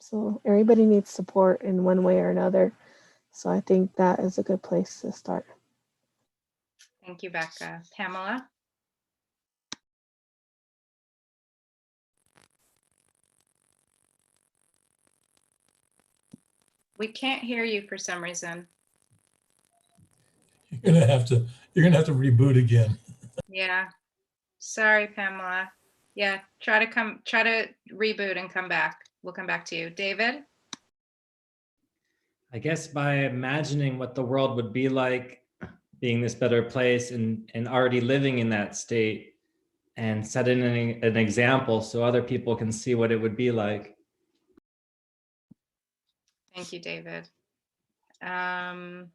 Speaker 8: So everybody needs support in one way or another. So I think that is a good place to start.
Speaker 3: Thank you, Becca. Pamela. We can't hear you for some reason.
Speaker 5: You're gonna have to reboot again.
Speaker 3: Yeah. Sorry, Pamela. Yeah, try to reboot and come back. We'll come back to you. David?
Speaker 13: I guess by imagining what the world would be like, being this better place and already living in that state, and set an example so other people can see what it would be like.
Speaker 3: Thank you, David. John,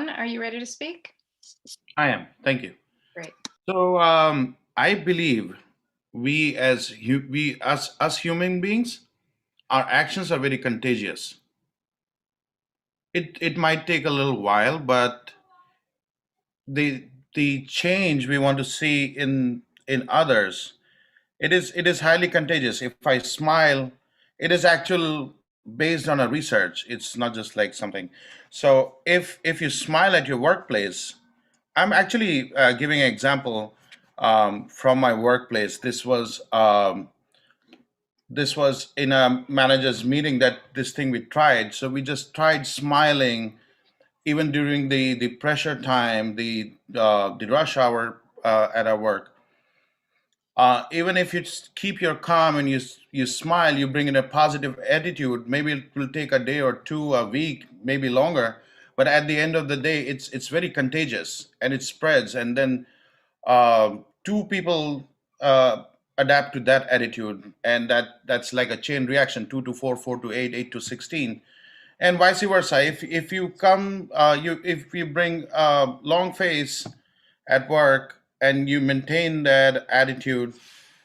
Speaker 3: are you ready to speak?
Speaker 19: I am. Thank you.
Speaker 3: Great.
Speaker 19: So I believe us human beings, our actions are very contagious. It might take a little while, but the change we want to see in others, it is highly contagious. If I smile, it is actual based on a research. It's not just like something. So if you smile at your workplace, I'm actually giving an example from my workplace. This was in a manager's meeting that this thing we tried. So we just tried smiling even during the pressure time, the rush hour at our work. Even if you just keep your calm and you smile, you bring in a positive attitude. Maybe it will take a day or two, a week, maybe longer. But at the end of the day, it's very contagious and it spreads. And then two people adapt to that attitude, and that's like a chain reaction: 2 to 4, 4 to 8, 8 to 16, and vice versa. If you come, if you bring a long face at work and you maintain that attitude,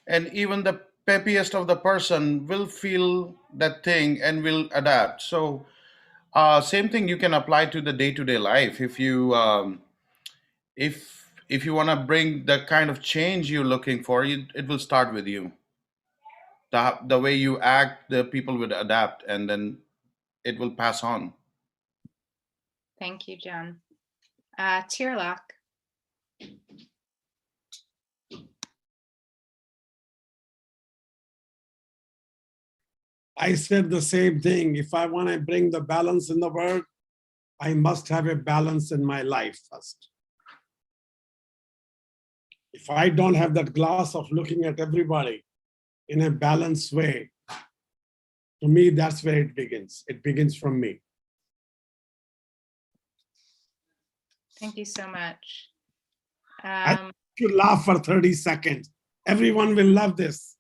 Speaker 19: and even the peppiest of the person will feel that thing and will adapt. So same thing you can apply to the day-to-day life. If you want to bring the kind of change you're looking for, it will start with you. The way you act, the people will adapt, and then it will pass on.
Speaker 3: Thank you, John. Tierlock.
Speaker 18: I said the same thing. If I want to bring the balance in the world, I must have a balance in my life first. If I don't have that glass of looking at everybody in a balanced way, to me, that's where it begins. It begins from me.
Speaker 3: Thank you so much.
Speaker 18: I should laugh for 30 seconds. Everyone will love this.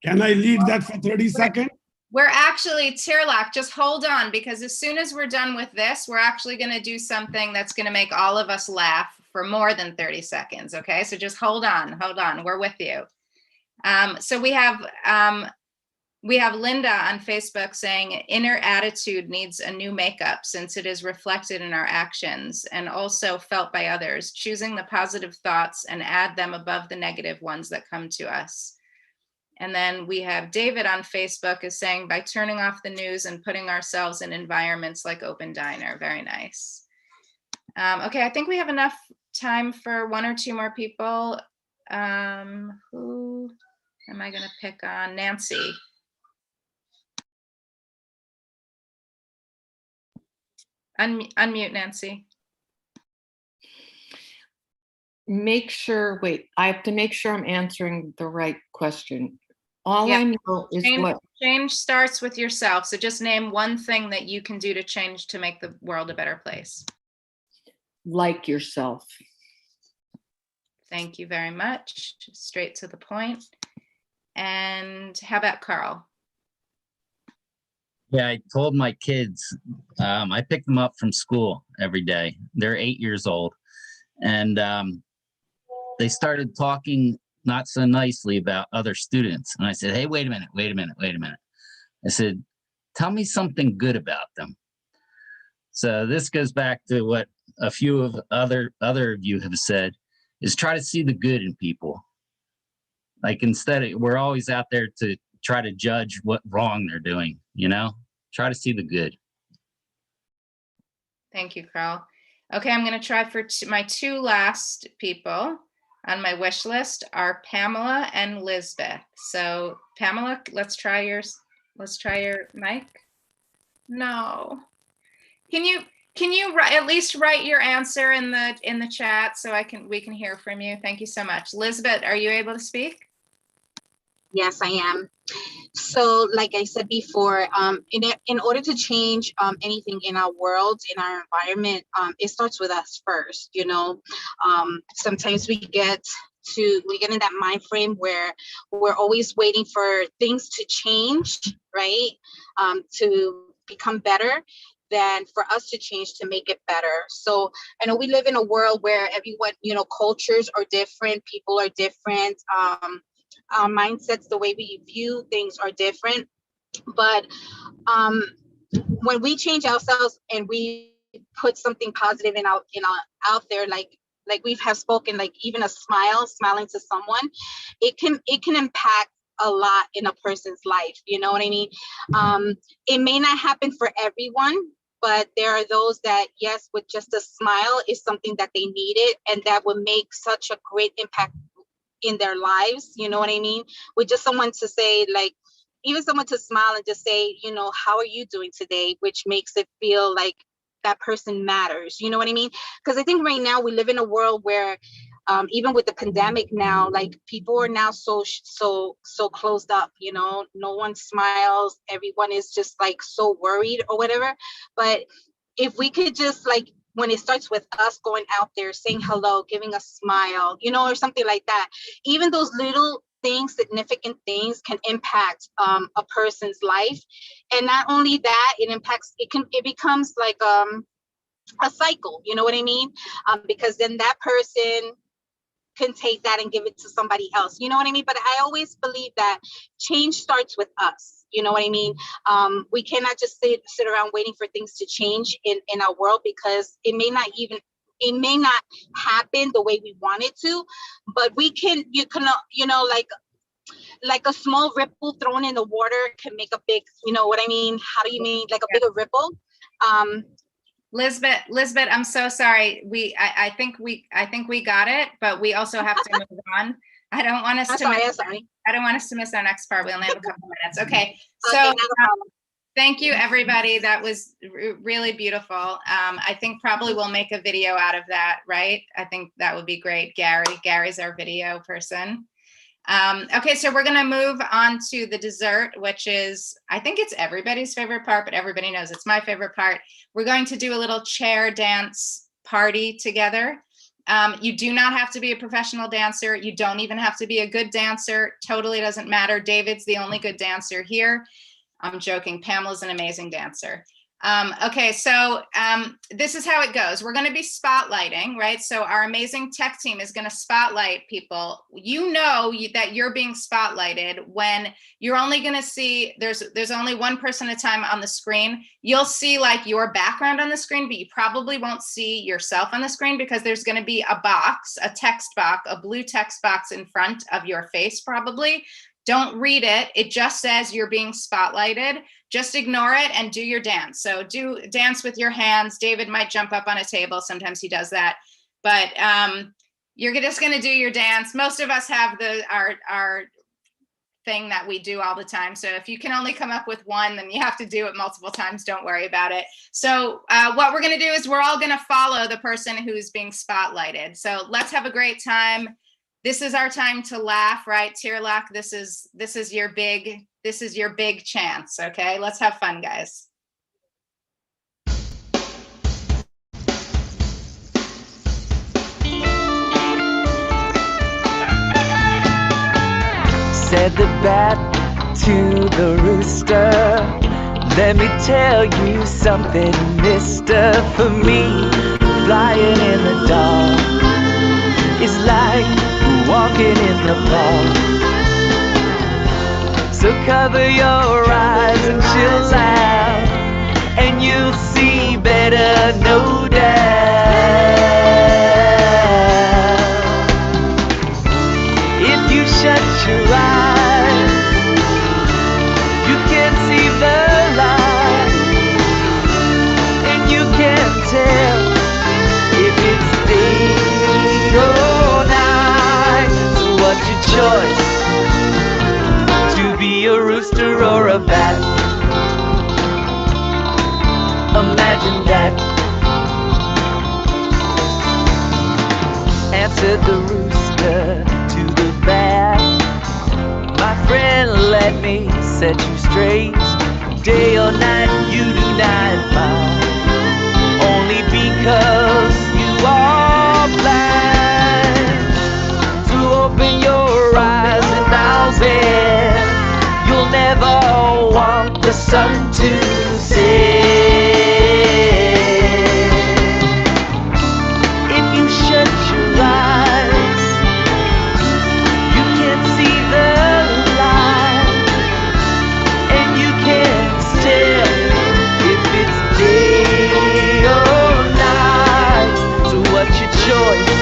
Speaker 18: Can I lead that for 30 seconds?
Speaker 3: We're actually, Tierlock, just hold on, because as soon as we're done with this, we're actually going to do something that's going to make all of us laugh for more than 30 seconds. Okay, so just hold on. We're with you. So we have Linda on Facebook saying inner attitude needs a new makeup since it is reflected in our actions and also felt by others. Choosing the positive thoughts and add them above the negative ones that come to us. And then we have David on Facebook is saying by turning off the news and putting ourselves in environments like Open Diner. Very nice. Okay, I think we have enough time for one or two more people. Who am I going to pick on? Nancy. Unmute, Nancy.
Speaker 22: Wait, I have to make sure I'm answering the right question. All
Speaker 3: Yeah.
Speaker 22: I know is what
Speaker 3: Change starts with yourself. So just name one thing that you can do to change to make the world a better place.
Speaker 22: like yourself.
Speaker 3: Thank you very much. Straight to the point. And how about Carl?
Speaker 1: Yeah, I told my kids, I pick them up from school every day. They're 8 years old. And they started talking not so nicely about other students. And I said, hey, wait a minute. I said, tell me something good about them. So this goes back to what a few of other of you have said, is try to see the good in people. Like we're always out there to try to judge what wrong they're doing, Try to see the good.
Speaker 3: Thank you, Carl. Okay, I'm going to try for my two last people on my wish list are Pamela and Lisbeth. So Pamela, let's try your mic. No. Can you at least write your answer in the chat so we can hear from you? Thank you so much. Lisbeth, are you able to speak?
Speaker 9: Yes, I am. So like I said before, in order to change anything in our world, in our environment, it starts with us first, Sometimes we get we get in that mind frame where we're always waiting for things to change, right? To become better, than for us to change to make it better. So I know we live in a world where everyone, cultures are different, people are different, our mindsets, the way we view things are different. But when we change ourselves and we put something positive out there, like we have spoken, like even smiling to someone, it can impact a lot in a person's life. You know what I mean? It may not happen for everyone, but there are those that, yes, with just a smile is something that they needed, and that would make such a great impact in their lives. You know what I mean? With just someone to say, like, even someone to smile and just say, how are you doing today? Which makes it feel like that person matters. You know what I mean? Because I think right now we live in a world where even with the pandemic now, like people are now so closed up, no one smiles. Everyone is just like so worried or whatever. But if we could just, like, when it starts with us going out there, saying hello, giving a smile, or something like that, even those little things, significant things, can impact a person's life. And not only that, it becomes like a cycle, you know what I mean? Because then that person can take that and give it to somebody else, you know what I mean? But I always believe that change starts with us, you know what I mean? We cannot just sit around waiting for things to change in our world, because it may not happen the way we want it to, but you can, like a small ripple thrown in the water can make a big, you know what I mean? How do you mean, like a bigger ripple?
Speaker 3: Lisbeth, I'm so sorry. I think we got it, but we also have to move on. I don't want us to miss our next part. We only have a couple minutes. Okay. So thank you, everybody. That was really beautiful. I think probably we'll make a video out of that, right? I think that would be great. Gary's our video person. Okay, so we're going to move on to the dessert, which is, I think it's everybody's favorite part, but everybody knows it's my favorite part. We're going to do a little chair dance party together. You do not have to be a professional dancer. You don't even have to be a good dancer. Totally doesn't matter. David's the only good dancer here. I'm joking. Pamela's an amazing dancer. Okay, so this is how it goes. We're going to be spotlighting, right? So our amazing tech team is going to spotlight people. You know that you're being spotlighted when you're only going to see, there's only one person at a time on the screen. You'll see like your background on the screen, but you probably won't see yourself on the screen, because there's going to be a box, a text box, a blue text box in front of your face probably. Don't read it. It just says you're being spotlighted. Just ignore it and do your dance. So dance with your hands. David might jump up on a table. Sometimes he does that. But you're just going to do your dance. Most of us have our thing that we do all the time. So if you can only come up with one, then you have to do it multiple times. Don't worry about it. So what we're going to do is we're all going to follow the person who's being spotlighted. So let's have a great time. This is our time to laugh, right? Tearlock, this is your big chance, okay? Let's have fun, guys.
Speaker 11: Said the bat to the rooster, let me tell you something, mister. For me, flying in the dark is like walking in the park. So cover your eyes and chill out, and you'll see better, no doubt. If you shut your eyes, you can see the light, and you can tell if it's day or night. So what's your choice? To be a rooster or a bat? Imagine that. Answered the rooster to the bat. My friend, let me set you straight. Day or night, you do not mind, only because you are blind. So something to say. If you shut your eyes, you can see the light, and you can't tell if it's day or night. So what's your choice?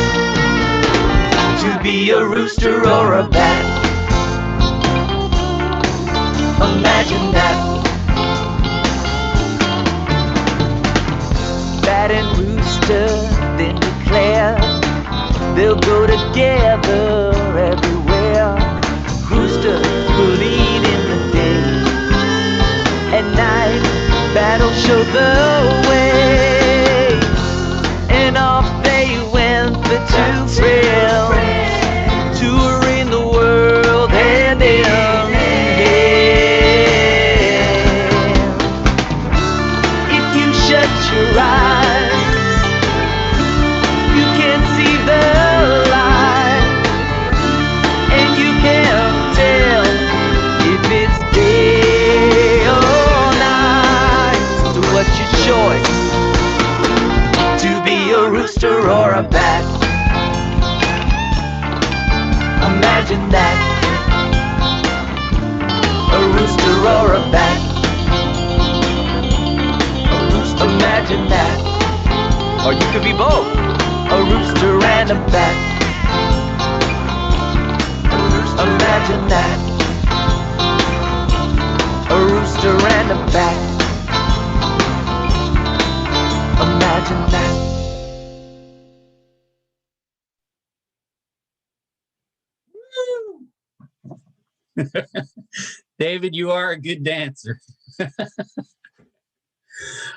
Speaker 11: To be a rooster or a bat? Imagine that. Bat and rooster then declare they'll go together everywhere. Rooster will lead in the day, at night bat'll show the way. And off they went, the two friends, touring the world hand in hand. If you shut your eyes, you can see the light, and you can tell if it's day or night. So what's your choice? To be a rooster or a bat? Imagine that. A rooster or a bat? Imagine that. Or you could be both, a rooster and a bat. Imagine that. A rooster and a bat. Imagine that.
Speaker 1: David, you are a good dancer.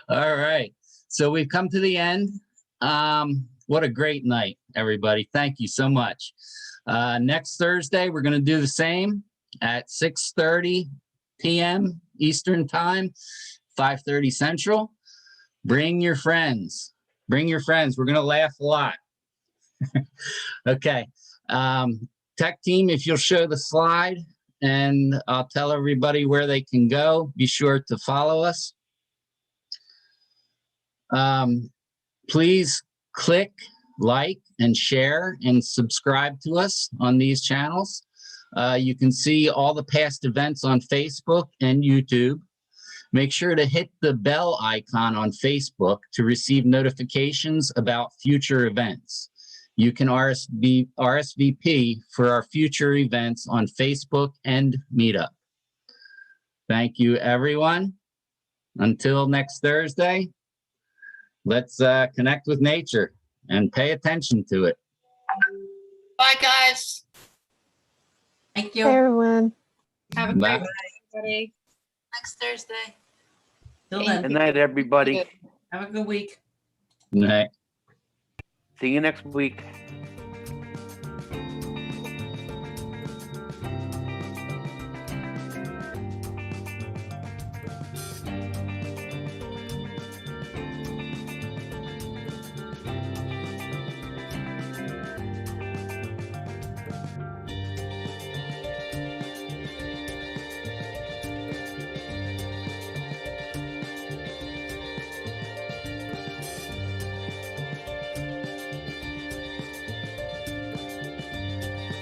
Speaker 1: All right. So we've come to the end. What a great night, everybody. Thank you so much. Next Thursday, we're going to do the same at 6:30 p.m. Eastern Time, 5:30 Central. Bring your friends. Bring your friends. We're going to laugh a lot. Okay. Tech team, if you'll show the slide, and I'll tell everybody where they can go. Be sure to follow us. Please click, like, and share, and subscribe to us on these channels. You can see all the past events on Facebook and YouTube. Make sure to hit the bell icon on Facebook to receive notifications about future events. You can RSVP for our future events on Facebook and Meetup. Thank you, everyone. Until next Thursday, let's connect with nature and pay attention to it.
Speaker 2: Bye, guys.
Speaker 6: Thank
Speaker 8: Hey, everyone.
Speaker 3: Have a
Speaker 1: Bye.
Speaker 3: great night, everybody.
Speaker 2: Next Thursday.
Speaker 6: Till
Speaker 3: Thank
Speaker 6: then,
Speaker 10: Good night, everybody.
Speaker 6: have a good week.
Speaker 1: Good night.
Speaker 10: See you next week.